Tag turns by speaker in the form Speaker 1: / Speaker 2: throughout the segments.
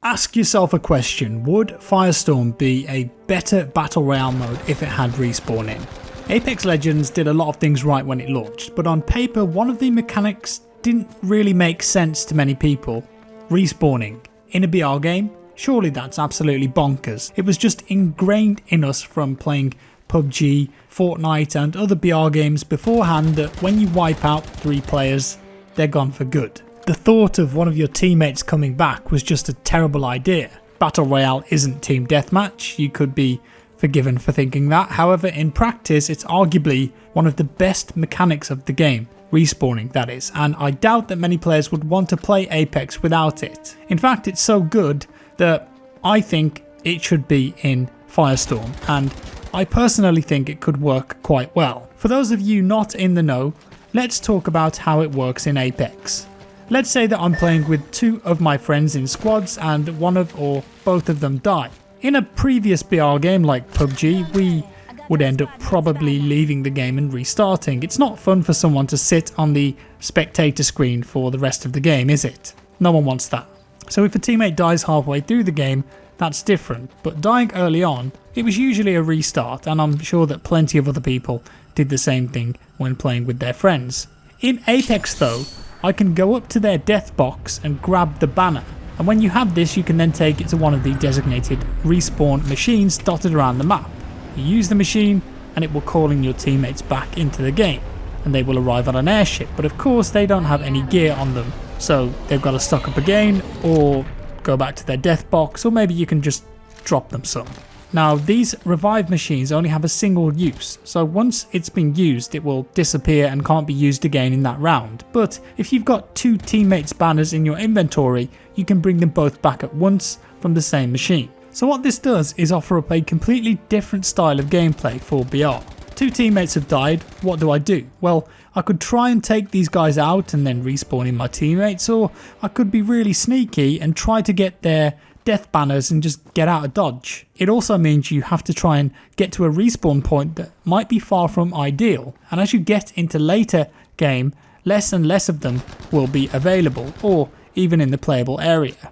Speaker 1: Ask yourself a question: would Firestorm be a better Battle Royale mode if it had respawn in? Apex Legends did a lot of things right when it launched, but on paper one of the mechanics didn't really make sense to many people. Respawning in a BR game? Surely that's absolutely bonkers. It was just ingrained in us from playing PUBG, Fortnite and other BR games beforehand that when you wipe out 3 players, they're gone for good. The thought of one of your teammates coming back was just a terrible idea. Battle Royale isn't team deathmatch, you could be forgiven for thinking that. However, in practice it's arguably one of the best mechanics of the game. Respawning, that is, and I doubt that many players would want to play Apex without it. In fact, it's so good that I think it should be in Firestorm, and I personally think it could work quite well. For those of you not in the know, let's talk about how it works in Apex. Let's say that I'm playing with 2 of my friends in squads and one of or both of them die. In a previous BR game like PUBG, we would end up probably leaving the game and restarting. It's not fun for someone to sit on the spectator screen for the rest of the game, is it? No one wants that. So if a teammate dies halfway through the game, that's different, but dying early on, it was usually a restart, and I'm sure that plenty of other people did the same thing when playing with their friends. In Apex though, I can go up to their death box and grab the banner, and when you have this you can then take it to one of the designated respawn machines dotted around the map. You use the machine and it will call in your teammates back into the game, and they will arrive on an airship, but of course they don't have any gear on them, so they've got to stock up again or go back to their death box, or maybe you can just drop them some. Now these revive machines only have a single use, so once it's been used it will disappear and can't be used again in that round, but if you've got 2 teammates' banners in your inventory you can bring them both back at once from the same machine. So what this does is offer up a completely different style of gameplay for BR. 2 teammates have died, what do? Well, I could try and take these guys out and then respawn in my teammates, or I could be really sneaky and try to get their death banners and just get out of dodge. It also means you have to try and get to a respawn point that might be far from ideal, and as you get into later game, less and less of them will be available, or even in the playable area.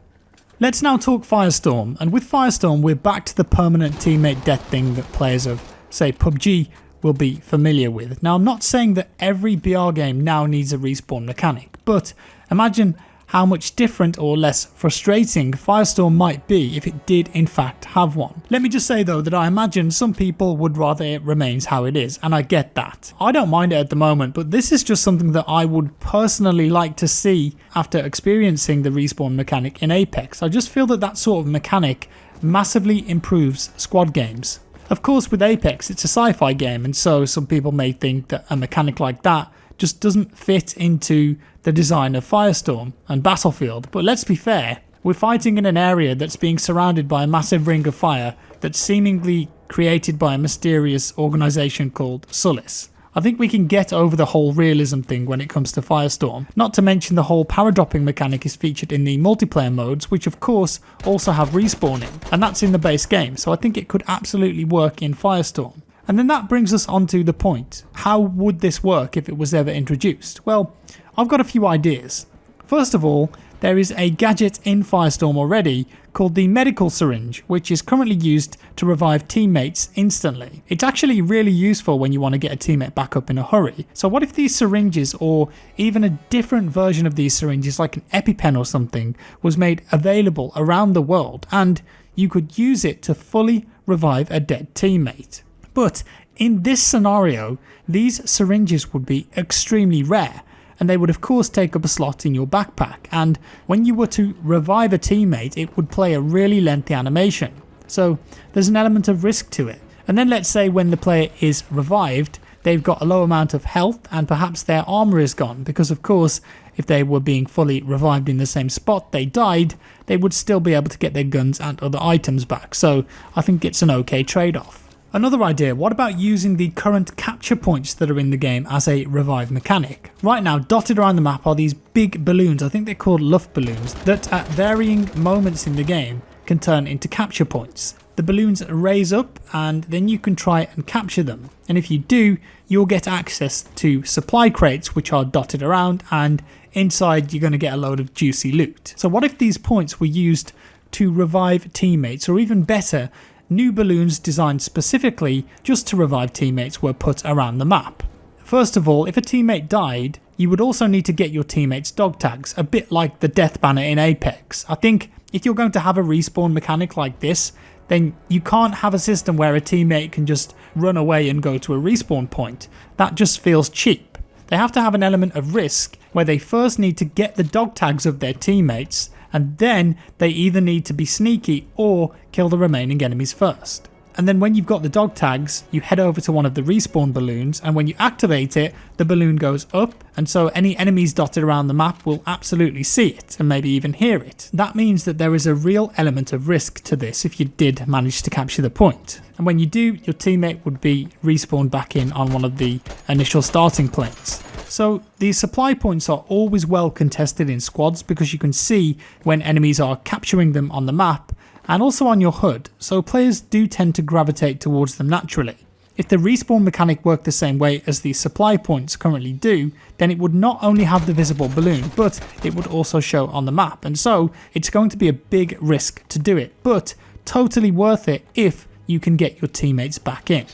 Speaker 1: Let's now talk Firestorm, and with Firestorm we're back to the permanent teammate death thing that players of, say, PUBG will be familiar with. Now I'm not saying that every BR game now needs a respawn mechanic, but imagine how much different or less frustrating Firestorm might be if it did in fact have one. Let me just say though that I imagine some people would rather it remains how it is, and I get that. I don't mind it at the moment, but this is just something that I would personally like to see after experiencing the respawn mechanic in Apex. I just feel that that sort of mechanic massively improves squad games. Of course with Apex it's a sci-fi game, and so some people may think that a mechanic like that just doesn't fit into the design of Firestorm and Battlefield, but let's be fair, we're fighting in an area that's being surrounded by a massive ring of fire that's seemingly created by a mysterious organisation called Solace. I think we can get over the whole realism thing when it comes to Firestorm, not to mention the whole paradropping mechanic is featured in the multiplayer modes, which of course also have respawning, and that's in the base game, so I think it could absolutely work in Firestorm. And then that brings us on to the point. How would this work if it was ever introduced? Well, I've got a few ideas. First of all, there is a gadget in Firestorm already called the medical syringe, which is currently used to revive teammates instantly. It's actually really useful when you want to get a teammate back up in a hurry. So what if these syringes, or even a different version of these syringes like an EpiPen or something, was made available around the world and you could use it to fully revive a dead teammate? But in this scenario, these syringes would be extremely rare, and they would of course take up a slot in your backpack, and when you were to revive a teammate it would play a really lengthy animation, so there's an element of risk to it. And then let's say when the player is revived they've got a low amount of health and perhaps their armor is gone, because of course if they were being fully revived in the same spot they died, they would still be able to get their guns and other items back, so I think it's an okay trade-off. Another idea, what about using the current capture points that are in the game as a revive mechanic? Right now, dotted around the map are these big balloons, I think they're called Luft balloons, that at varying moments in the game can turn into capture points. The balloons raise up and then you can try and capture them, and if you do, you'll get access to supply crates which are dotted around, and inside you're going to get a load of juicy loot. So what if these points were used to revive teammates, or even better, new balloons designed specifically just to revive teammates were put around the map. First of all, if a teammate died, you would also need to get your teammates' dog tags, a bit like the death banner in Apex. I think if you're going to have a respawn mechanic like this, then you can't have a system where a teammate can just run away and go to a respawn point. That just feels cheap. They have to have an element of risk where they first need to get the dog tags of their teammates, and then they either need to be sneaky or kill the remaining enemies first. And then when you've got the dog tags, you head over to one of the respawn balloons, and when you activate it, the balloon goes up, and so any enemies dotted around the map will absolutely see it and maybe even hear it. That means that there is a real element of risk to this if you did manage to capture the point. And when you do, your teammate would be respawned back in on one of the initial starting planes. So these supply points are always well contested in squads because you can see when enemies are capturing them on the map and also on your HUD, so players do tend to gravitate towards them naturally. If the respawn mechanic worked the same way as the supply points currently do, then it would not only have the visible balloon, but it would also show on the map, and so it's going to be a big risk to do it, but totally worth it if you can get your teammates back in.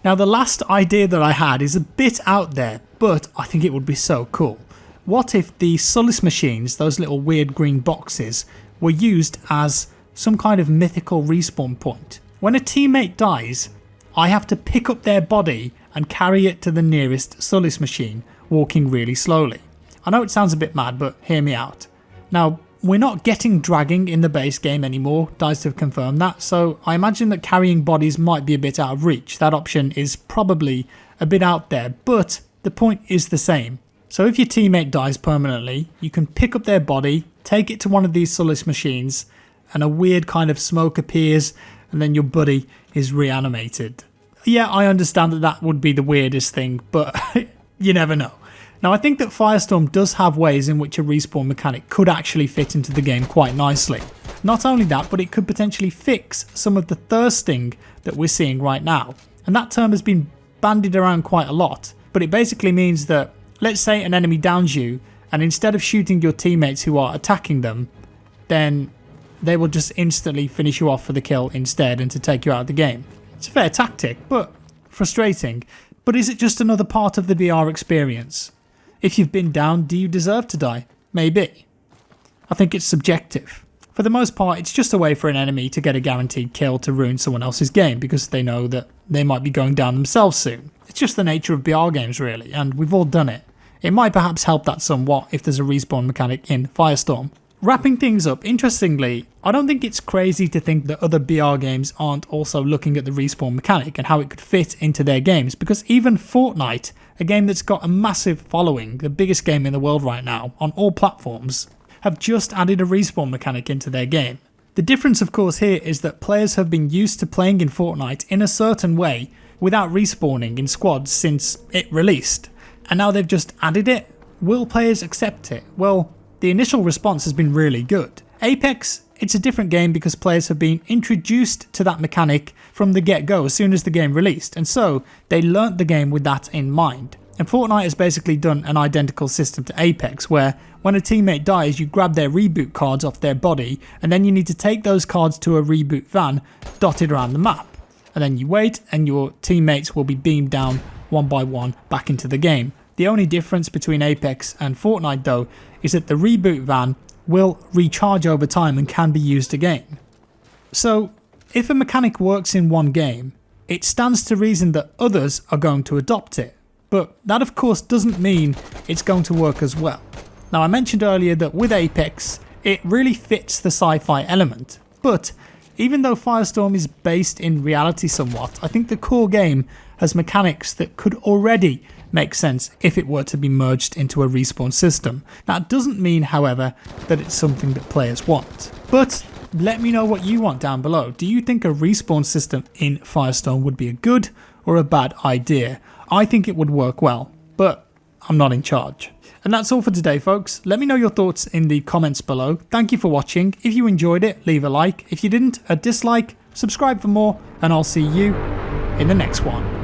Speaker 1: Now the last idea that I had is a bit out there, but I think it would be so cool. What if the solace machines, those little weird green boxes, were used as some kind of mythical respawn point? When a teammate dies, I have to pick up their body and carry it to the nearest solace machine, walking really slowly. I know it sounds a bit mad, but hear me out. Now, we're not getting dragging in the base game anymore, DICE have confirmed that, so I imagine that carrying bodies might be a bit out of reach. That option is probably a bit out there, but the point is the same. So if your teammate dies permanently, you can pick up their body, take it to one of these solace machines, and a weird kind of smoke appears, and then your buddy is reanimated. Yeah, I understand that that would be the weirdest thing, but you never know. Now I think that Firestorm does have ways in which a respawn mechanic could actually fit into the game quite nicely. Not only that, but it could potentially fix some of the thirsting that we're seeing right now. And that term has been bandied around quite a lot, but it basically means that, let's say an enemy downs you, and instead of shooting your teammates who are attacking them, then they will just instantly finish you off for the kill instead and to take you out of the game. It's a fair tactic, but frustrating. But is it just another part of the BR experience? If you've been down, do you deserve to die? Maybe. I think it's subjective. For the most part, it's just a way for an enemy to get a guaranteed kill to ruin someone else's game because they know that they might be going down themselves soon. It's just the nature of BR games really, and we've all done it. It might perhaps help that somewhat if there's a respawn mechanic in Firestorm. Wrapping things up, interestingly, I don't think it's crazy to think that other BR games aren't also looking at the respawn mechanic and how it could fit into their games, because even Fortnite, a game that's got a massive following, the biggest game in the world right now, on all platforms, have just added a respawn mechanic into their game. The difference of course here is that players have been used to playing in Fortnite in a certain way without respawning in squads since it released, and now they've just added it. Will players accept it? Well, the initial response has been really good. Apex, it's a different game because players have been introduced to that mechanic from the get-go as soon as the game released, and so they learnt the game with that in mind. And Fortnite has basically done an identical system to Apex, where when a teammate dies you grab their reboot cards off their body, and then you need to take those cards to a reboot van dotted around the map. And then you wait and your teammates will be beamed down one by one back into the game. The only difference between Apex and Fortnite though is that the reboot van will recharge over time and can be used again. So if a mechanic works in one game, it stands to reason that others are going to adopt it. But that of course doesn't mean it's going to work as well. Now I mentioned earlier that with Apex, it really fits the sci-fi element, but even though Firestorm is based in reality somewhat, I think the core game has mechanics that could already make sense if it were to be merged into a respawn system. That doesn't mean, however, that it's something that players want. But let me know what you want down below. Do you think a respawn system in Firestorm would be a good or a bad idea? I think it would work well, but I'm not in charge. And that's all for today, folks. Let me know your thoughts in the comments below. Thank you for watching. If you enjoyed it, leave a like. If you didn't, a dislike. Subscribe for more, and I'll see you in the next one.